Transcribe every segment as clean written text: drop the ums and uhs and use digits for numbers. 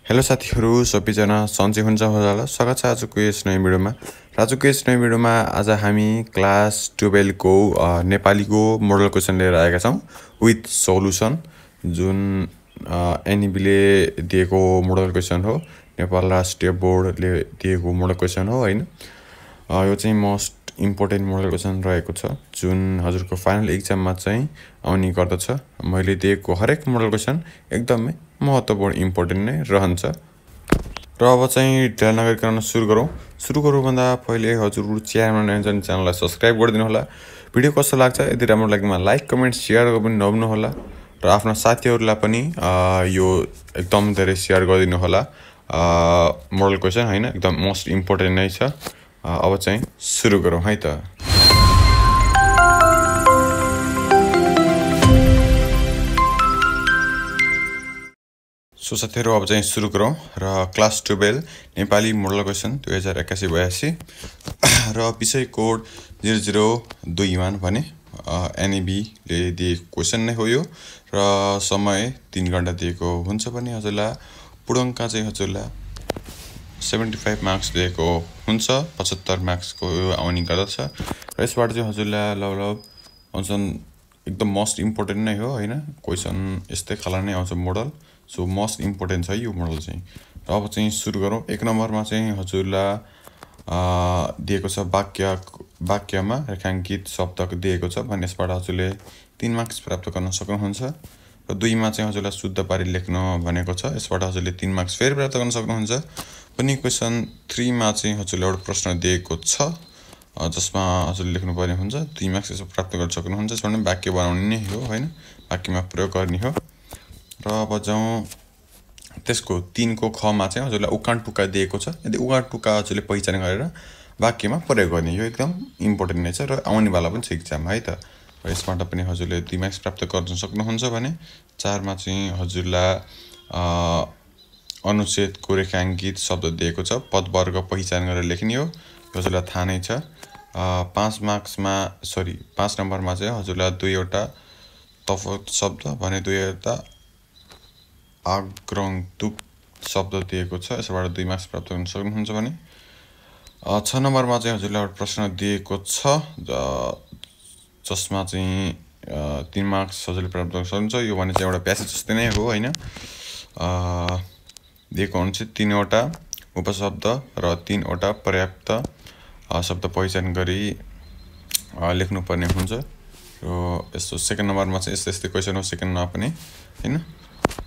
Hello साथीहरु सबैजना सन्चै हुन्छ होला स्वागत छ आजको यस नयाँ भिडियोमा। आजको यस नयाँ भिडियोमा आज हामी क्लास 12 को नेपालीको मोडल क्वेशन लिएर आएका छौं विथ सल्युसन जुन एनईबी ले दिएको मोडल क्वेशन हो। नेपाल राष्ट्रिय बोर्डले दिएको मोडल क्वेशन हो हैन। यो चाहिँ मोस्ट इम्पोर्टेन्ट मोडल क्वेशन रहेको छ जुन हजुरको फाइनल एक्जाममा चाहिँ आउने गर्दछ। मैले दिएको हरेक मोडल क्वेशन एकदमै महत्त्वपूर्ण इम्पोर्टेन्ट नै रहन्छ। र अब चाहिँ ढिला नगरिकन सुरु गरौँ भन्दा पहिले हजुर च्यानललाई सब्स्क्राइब गरिदिनु होला। भिडियो कस्तो लाग्छ यदि राम्रो लागेमा लाइक कमेन्ट शेयर गर्न पनि नभुल्नु होला र आफ्ना साथीहरुलाई पनि यो एकदम धेरै शेयर गरिदिनु होला। मोडल क्वेशन हैन एकदम मोस्ट इम्पोर्टेन्ट नै छ। अब चाहिँ सुरु गरौँ है त। सो साथीहरु अब चाहिँ सुरु गरौँ र क्लास 12 नेपाली मोडल क्वेशन 2081-82 र विषय कोड 0021 भने एनईबी ले दिएको क्वेशन नै हो यो र समय 3 घण्टा दिएको हुन्छ भने हजुरलाई पूर्णांक चाहिँ हजुरलाई 75 मार्क्स दिएको हुन्छ। 75 मार्क्स को आउने गर्दछ र यसबाट चाहिँ हजुरलाई लगभग एकदम मोस्ट इम्पोर्टेन्ट नै हो हैन। क्वेशन यस्तै खाला नै आउँछ मोडल। सो मोस्ट इम्पोर्टेन्ट छ यो मोडल चाहिँ। र अब चाहिँ सुरु गरौँ। 1 नम्बरमा चाहिँ हजुरलाई दिएको छ वाक्यमा रेखांकित शब्द दिएको छ भने यसबाट हजुरले 3 मार्क्स प्राप्त गर्न सक्नुहुन्छ। र 2 मा चाहिँ हजुरलाई शुद्ध पारी लेख्न भनेको छ। यसबाट हजुरले 3 मार्क्स फेरि प्राप्त गर्न सक्नुहुन्छ। पनि क्वेशन 3 मा चाहिँ हजुरले एउटा प्रश्न दिएको छ जसमा हजुरले लेख्नु पर्ने हुन्छ। 2 मार्क्स यसो प्राप्त गर्न सक्नुहुन्छ। यसमा वाक्य बनाउने नै हो हैन, वाक्यमा प्रयोग गर्ने हो। र अब जाउँ त्यसको 3 को ख मा चाहिँ हजुरलाई उकान टुका दिएको छ। यदि उकान टुका हजुरले पहिचान गरेर वाक्यमा प्रयोग गर्ने यो एकदम इम्पोर्टेन्ट नै छ र आउने वाला पनि छ एक्जाम है त। र यसबाट पनि हजुरले 2 मार्क्स प्राप्त गर्न सक्नुहुन्छ भने 4 मा चाहिँ हजुरलाई अनुच्छेदको रेखांकित शब्द दिएको छ। पद वर्ग पहिचान गरेर लेख्ने हो हजुरलाई थाहा नै छ। 5 नम्बरमा चाहिँ हजुरलाई 2 वटा तफावत शब्द भने 2 वटा आगन्तुक शब्द दिएको छ। यसबाट 2 मार्क्स प्राप्त गर्न सक्नुहुन्छ भने 6 नम्बरमा चाहिँ हजुरलाई एउटा प्रश्न दिएको छ जसमा चाहिँ 3 मार्क्स हजुरले प्राप्त गर्न सक्नुहुन्छ। यो भने चाहिँ एउटा प्यासेज जस्तै नै हो हैन। दिएको हुन्छ 3 वटा उपशब्द र 3 वटा पर्याप्त शब्द पहिचान गरी लेख्नु पर्ने हुन्छ। र यस्तो सेकेन्ड नम्बरमा चाहिँ यस्तै क्वेशन हो सेकेन्डमा पनि हैन।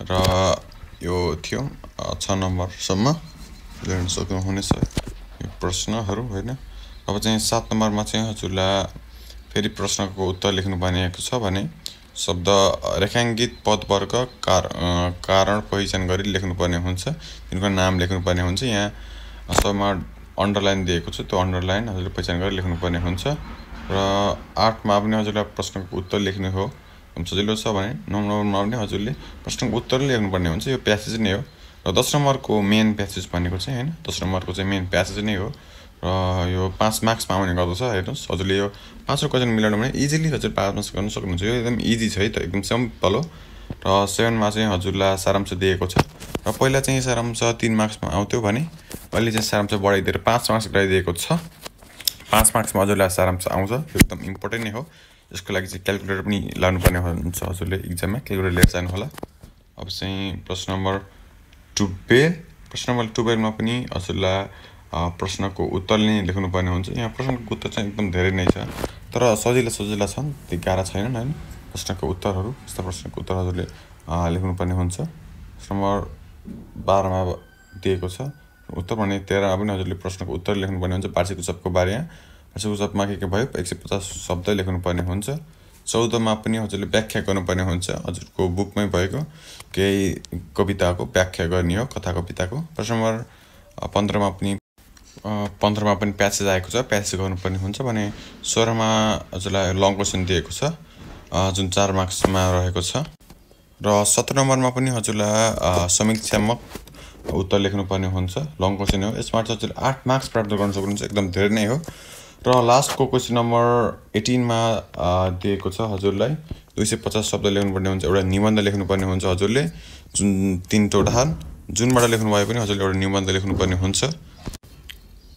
र यो थियो 6 नम्बरसम्म लेख्न सक्नुहुनेछ यो प्रश्नहरु हैन। अब चाहिँ 7 नम्बरमा चाहिँ हजुरलाई फेरि प्रश्नको उत्तर लेख्नु भनेको छ भने शब्द रेखांकित पद वर्ग कारण पहिचान गरी लेख्नु पर्ने हुन्छ। तिनको नाम लेख्नु पर्ने हुन्छ। यहाँ सबमा अन्डरलाइन दिएको छ त्यो अन्डरलाइन हजुरले पहिचान गरी लेख्नु पर्ने हुन्छ। र 8 मा पनि हजुरलाई प्रश्नको उत्तर लेख्नु हो सजिलो छ भने 9 नम्बरमा पनि हजुरले प्रश्नको उत्तर लेख्नु पर्ने हुन्छ। यो प्यासेज नै हो। र 10 नम्बरको मेन प्यासेज भनेको चाहिँ हैन 10 नम्बरको चाहिँ मेन प्यासेज नै हो। र यो 5 मार्क्समा आउने गर्दछ हेर्नुस्। हजुरले यो 5 क्वेशन मिलाउनु भने इजिली हजुर पास गर्न सक्नुहुन्छ। यो एकदम इजी छ है त एकदम सिम्पल हो। र 7 मा चाहिँ हजुरलाई सारांश दिएको छ। र पहिला चाहिँ सारांश 3 मार्क्समा आउँथ्यो भने अहिले चाहिँ सारांश बढाइदिएर 5 मार्क्स गराइदिएको छ। 5 मार्क्समा हजुरलाई सारांश आउँछ एकदम इम्पोर्टेन्ट नै हो। यसको लागि चाहिँ क्याल्कुलेटर पनि लानु पर्ने हुन्छ। हजुरले एक्जाममा क्याल्कुलेटर लिएर जानु होला। अब चाहिँ प्रश्न नम्बर 12 मा पनि हजुरलाई प्रश्नको उत्तर नै लेख्नु पर्ने हुन्छ। यहाँ प्रश्नको उत्तर चाहिँ एकदम धेरै नै छ तर सजिला छन् त्यो गाह्रो छैनन् हैन। प्रश्नको उत्तरहरु यस्ता प्रश्नको उत्तर हजुरले लेख्नु पर्ने हुन्छ। प्रश्न नम्बर 12 मा दिएको छ उत्तर भने 13 मा पनि हजुरले प्रश्नको उत्तर लेख्नु पर्ने हुन्छ। वार्षिक उत्सवको बारेमा वार्षिक उत्सवमा के भयो 150 शब्द लेख्नु पर्ने हुन्छ। 14 मा पनि हजुरले व्याख्या गर्नुपर्ने हुन्छ। हजुरको बुकमै भएको केही कविताको व्याख्या गर्ने हो कथा कविताको। प्रश्न नम्बर 15 मा पनि प्यासेज आएको छ प्यासेज गर्नुपर्ने हुन्छ भने 16 मा हजुरलाई लङ क्वेशन दिएको छ जुन 4 मार्क्समा रहेको छ। र 17 नम्बरमा पनि हजुरलाई समीक्षात्मक उत्तर लेख्नुपर्ने हुन्छ। लङ क्वेशन हो। यसमा हजुरले 8 मार्क्स प्राप्त गर्न सक्नुहुन्छ एकदम धेरै नै हो। र लास्टको क्वेशन नम्बर 18 मा दिएको छ हजुरलाई 250 शब्द लेख्नुपर्ने हुन्छ। एउटा निबन्ध लेख्नुपर्ने हुन्छ हजुरले जुन 3 टोटल जुनबाट लेख्नु भए पनि हजुरले एउटा निबन्ध लेख्नुपर्ने हुन्छ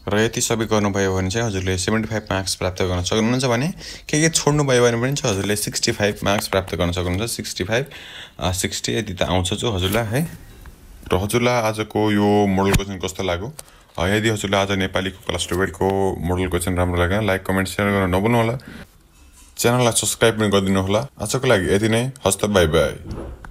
र यति सबै गर्नुभयो भने चाहिँ हजुरले 75 मार्क्स प्राप्त गर्न सक्नुहुन्छ भने के छोड्नु भयो भने पनि चाहिँ हजुरले 65 मार्क्स प्राप्त गर्न सक्नुहुन्छ 65 60 यति त आउँछ जो हजुरलाई है र हजुरलाई आजको यो मोडल क्वेसन कस्तो लाग्यो यदि हजुरलाई आज नेपालीको क्लास 12 को मोडल क्वेसन राम्रो लाग्यो लाइक कमेन्ट शेयर गर्न नभुल्नु होला च्यानललाई सब्स्क्राइब पनि गरिदिनु होला आजको लागि यति नै हस्त बाइ बाइ